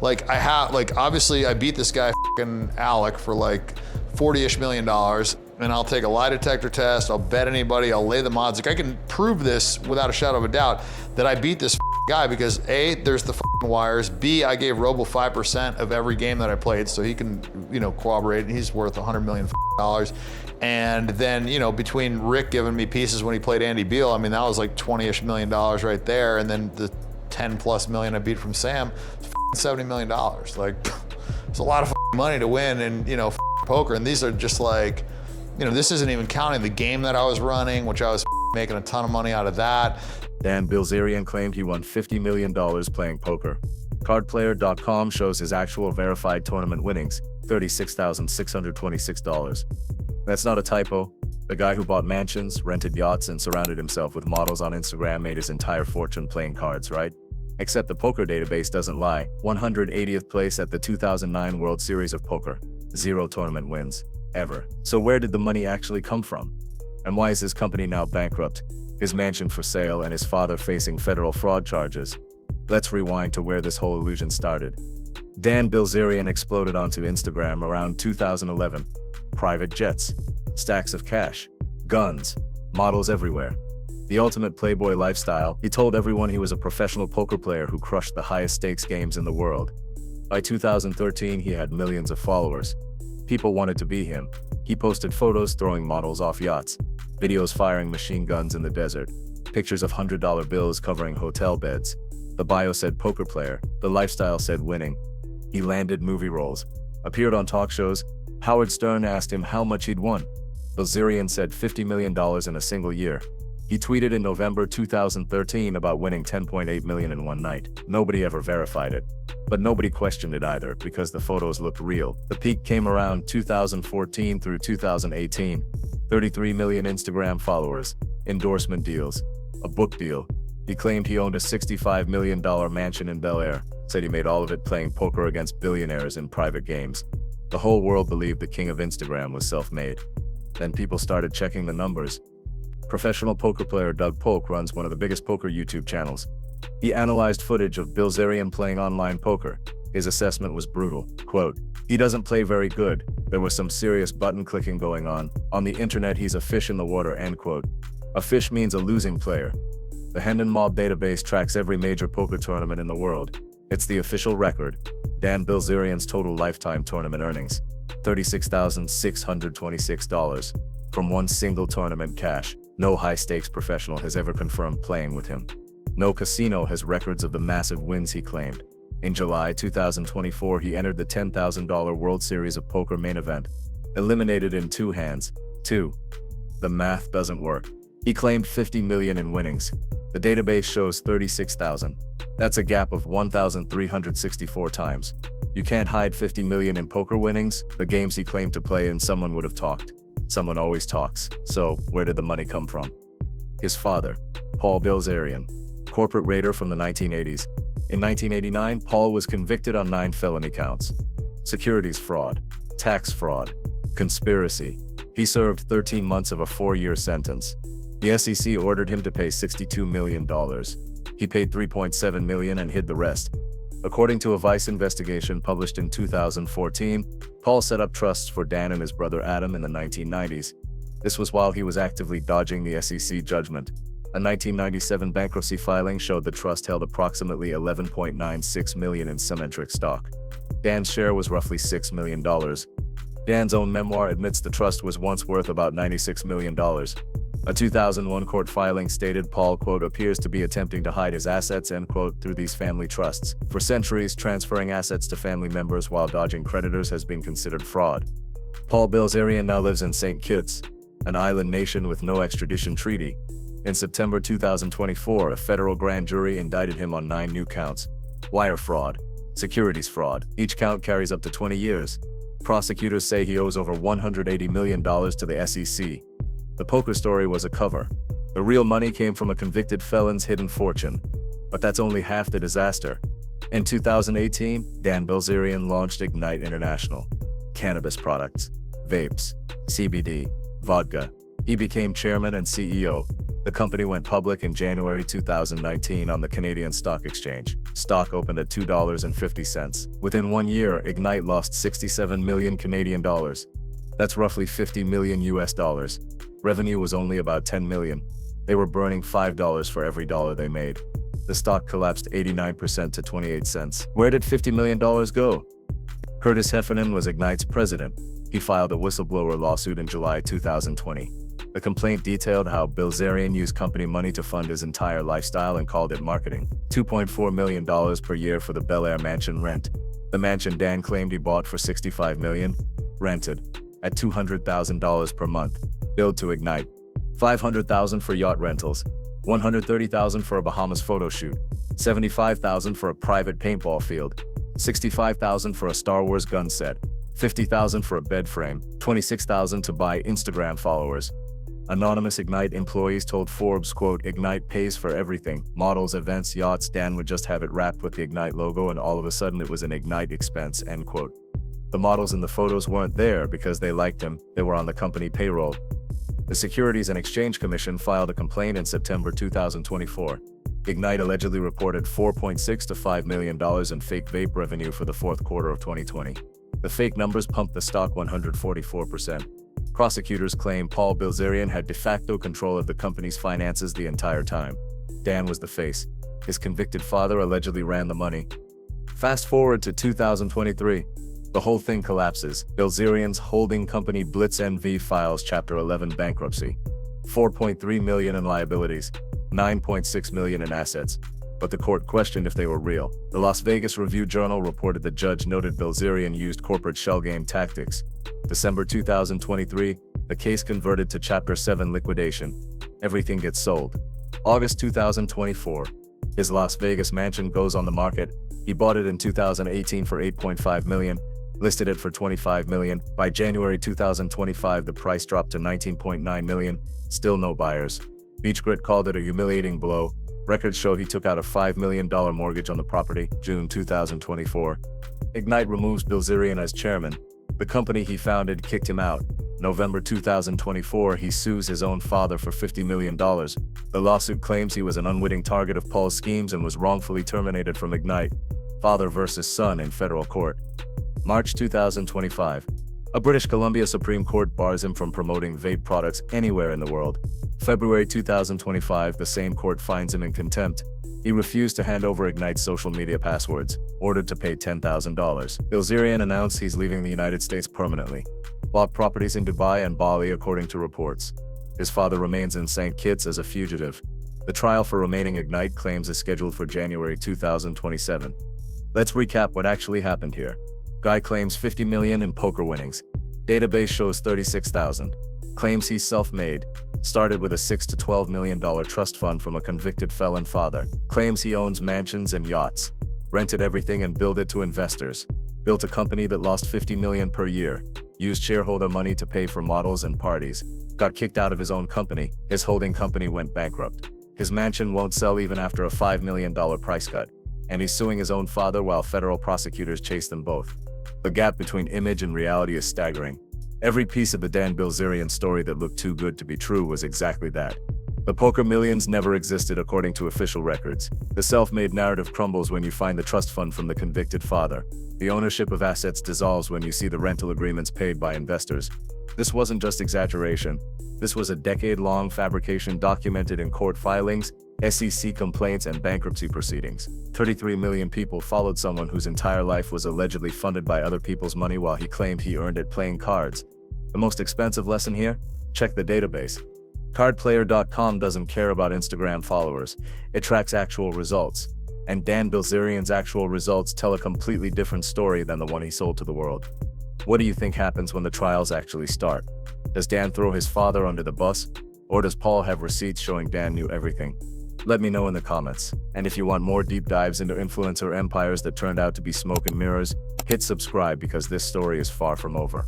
Like obviously I beat this guy fucking Alec for like $40-ish million, and I'll take a lie detector test, I'll bet anybody, I'll lay the odds. Like I can prove this without a shadow of a doubt that I beat this guy because A, there's the wires, B, I gave Robo 5% of every game that I played, so he can, corroborate, and he's worth $100 million. And then, between Rick giving me pieces when he played Andy Beal, I mean, that was like $20-ish million right there, and then the 10+ million I beat from Sam, $70 million. Like, it's a lot of money to win in, poker, and these are just like, this isn't even counting the game that I was running, which I was making a ton of money out of that. Dan Bilzerian claimed he won $50 million playing poker. Cardplayer.com shows his actual verified tournament winnings, $36,626. That's not a typo. The guy who bought mansions, rented yachts, and surrounded himself with models on Instagram made his entire fortune playing cards, right? Except the poker database doesn't lie. 180th place at the 2009 World Series of Poker. 0 tournament wins. Ever. So where did the money actually come from? And why is his company now bankrupt? His mansion for sale and his father facing federal fraud charges. Let's rewind to where this whole illusion started. Dan Bilzerian exploded onto Instagram around 2011. Private jets, stacks of cash, guns, models everywhere. The ultimate playboy lifestyle. He told everyone he was a professional poker player who crushed the highest stakes games in the world. By 2013, he had millions of followers. People wanted to be him. He posted photos throwing models off yachts, videos firing machine guns in the desert, pictures of $100 bills covering hotel beds. The bio said poker player, the lifestyle said winning. He landed movie roles, appeared on talk shows. Howard Stern asked him how much he'd won. Bilzerian said $50 million in a single year. He tweeted in November 2013 about winning $10.8 million in one night. Nobody ever verified it. But nobody questioned it either because the photos looked real. The peak came around 2014 through 2018. 33 million Instagram followers, endorsement deals, a book deal. He claimed he owned a $65 million mansion in Bel Air, said he made all of it playing poker against billionaires in private games. The whole world believed the king of Instagram was self-made. Then people started checking the numbers. Professional poker player Doug Polk runs one of the biggest poker YouTube channels. He analyzed footage of Bilzerian playing online poker. His assessment was brutal. Quote, "He doesn't play very good. There was some serious button clicking going on. On the internet, he's a fish in the water," end quote. A fish means a losing player. The Hendon Mob database tracks every major poker tournament in the world. It's the official record. Dan Bilzerian's total lifetime tournament earnings, $36,626 from one single tournament cash. No high-stakes professional has ever confirmed playing with him. No casino has records of the massive wins he claimed. In July 2024, he entered the $10,000 World Series of Poker main event, eliminated in 2 hands. 2. The math doesn't work. He claimed $50 million in winnings. The database shows 36,000. That's a gap of 1,364 times. You can't hide 50 million in poker winnings. The games he claimed to play in, someone would have talked. Someone always talks. So, where did the money come from? His father, Paul Bilzerian, corporate raider from the 1980s. In 1989, Paul was convicted on 9 felony counts. Securities fraud, tax fraud, conspiracy. He served 13 months of a 4-year sentence. The SEC ordered him to pay $62 million. He paid $3.7 million and hid the rest. According to a Vice investigation published in 2014, Paul set up trusts for Dan and his brother Adam in the 1990s. This was while he was actively dodging the SEC judgment. A 1997 bankruptcy filing showed the trust held approximately $11.96 million in Symmetric stock. Dan's share was roughly $6 million. Dan's own memoir admits the trust was once worth about $96 million. A 2001 court filing stated Paul, quote, appears to be attempting to hide his assets, end quote, through these family trusts. For centuries, transferring assets to family members while dodging creditors has been considered fraud. Paul Bilzerian now lives in St. Kitts, an island nation with no extradition treaty. In September 2024, a federal grand jury indicted him on 9 new counts. Wire fraud, securities fraud. Each count carries up to 20 years. Prosecutors say he owes over $180 million to the SEC. The poker story was a cover. The real money came from a convicted felon's hidden fortune. But that's only half the disaster. In 2018, Dan Bilzerian launched Ignite International. Cannabis products, vapes, CBD, vodka. He became chairman and CEO. The company went public in January 2019 on the Canadian Stock Exchange. Stock opened at $2.50. Within 1 year, Ignite lost 67 million Canadian dollars. That's roughly 50 million US dollars. Revenue was only about 10 million. They were burning $5 for every dollar they made. The stock collapsed 89% to 28 cents. Where did $50 million go? Curtis Heffernan was Ignite's president. He filed a whistleblower lawsuit in July 2020. The complaint detailed how Bilzerian used company money to fund his entire lifestyle and called it marketing. $2.4 million per year for the Bel Air mansion rent. The mansion Dan claimed he bought for $65 million, rented at $200,000 per month, billed to Ignite. $500,000 for yacht rentals, $130,000 for a Bahamas photo shoot, $75,000 for a private paintball field, $65,000 for a Star Wars gun set, $50,000 for a bed frame, $26,000 to buy Instagram followers. Anonymous Ignite employees told Forbes, quote, "Ignite pays for everything, models, events, yachts. Dan would just have it wrapped with the Ignite logo and all of a sudden it was an Ignite expense," end quote. The models in the photos weren't there because they liked him, they were on the company payroll. The Securities and Exchange Commission filed a complaint in September 2024. Ignite allegedly reported $4.6 to $5 million in fake vape revenue for the fourth quarter of 2020. The fake numbers pumped the stock 144%. Prosecutors claim Paul Bilzerian had de facto control of the company's finances the entire time. Dan was the face. His convicted father allegedly ran the money. Fast forward to 2023. The whole thing collapses. Bilzerian's holding company Blitz NV files Chapter 11 bankruptcy. $4.3 million in liabilities, $9.6 million in assets. But the court questioned if they were real. The Las Vegas Review-Journal reported the judge noted Bilzerian used corporate shell game tactics. December 2023, the case converted to Chapter 7 liquidation. Everything gets sold. August 2024, his Las Vegas mansion goes on the market. He bought it in 2018 for $8.5 million, listed it for $25 million. By January 2025, the price dropped to $19.9 million, still no buyers. Beach Grit called it a humiliating blow. Records show he took out a $5 million mortgage on the property, June 2024. Ignite removes Bilzerian as chairman. The company he founded kicked him out. November 2024, he sues his own father for $50 million. The lawsuit claims he was an unwitting target of Paul's schemes and was wrongfully terminated from Ignite. Father versus son in federal court. March 2025. A British Columbia Supreme Court bars him from promoting vape products anywhere in the world. February 2025, the same court finds him in contempt. He refused to hand over Ignite's social media passwords, ordered to pay $10,000. Bilzerian announced he's leaving the United States permanently. Bought properties in Dubai and Bali according to reports. His father remains in St. Kitts as a fugitive. The trial for remaining Ignite claims is scheduled for January 2027. Let's recap what actually happened here. Guy claims $50 million in poker winnings. Database shows 36,000. Claims he's self-made. Started with a $6 to $12 million trust fund from a convicted felon father. Claims he owns mansions and yachts. Rented everything and billed it to investors. Built a company that lost $50 million per year. Used shareholder money to pay for models and parties. Got kicked out of his own company. His holding company went bankrupt. His mansion won't sell even after a $5 million price cut. And he's suing his own father while federal prosecutors chase them both. The gap between image and reality is staggering. Every piece of the Dan Bilzerian story that looked too good to be true was exactly that. The poker millions never existed according to official records. The self-made narrative crumbles when you find the trust fund from the convicted father. The ownership of assets dissolves when you see the rental agreements paid by investors. This wasn't just exaggeration. This was a decade-long fabrication documented in court filings, SEC complaints, and bankruptcy proceedings. 33 million people followed someone whose entire life was allegedly funded by other people's money while he claimed he earned it playing cards. The most expensive lesson here? Check the database. Cardplayer.com doesn't care about Instagram followers. It tracks actual results. And Dan Bilzerian's actual results tell a completely different story than the one he sold to the world. What do you think happens when the trials actually start? Does Dan throw his father under the bus? Or does Paul have receipts showing Dan knew everything? Let me know in the comments. And if you want more deep dives into influencer empires that turned out to be smoke and mirrors, hit subscribe because this story is far from over.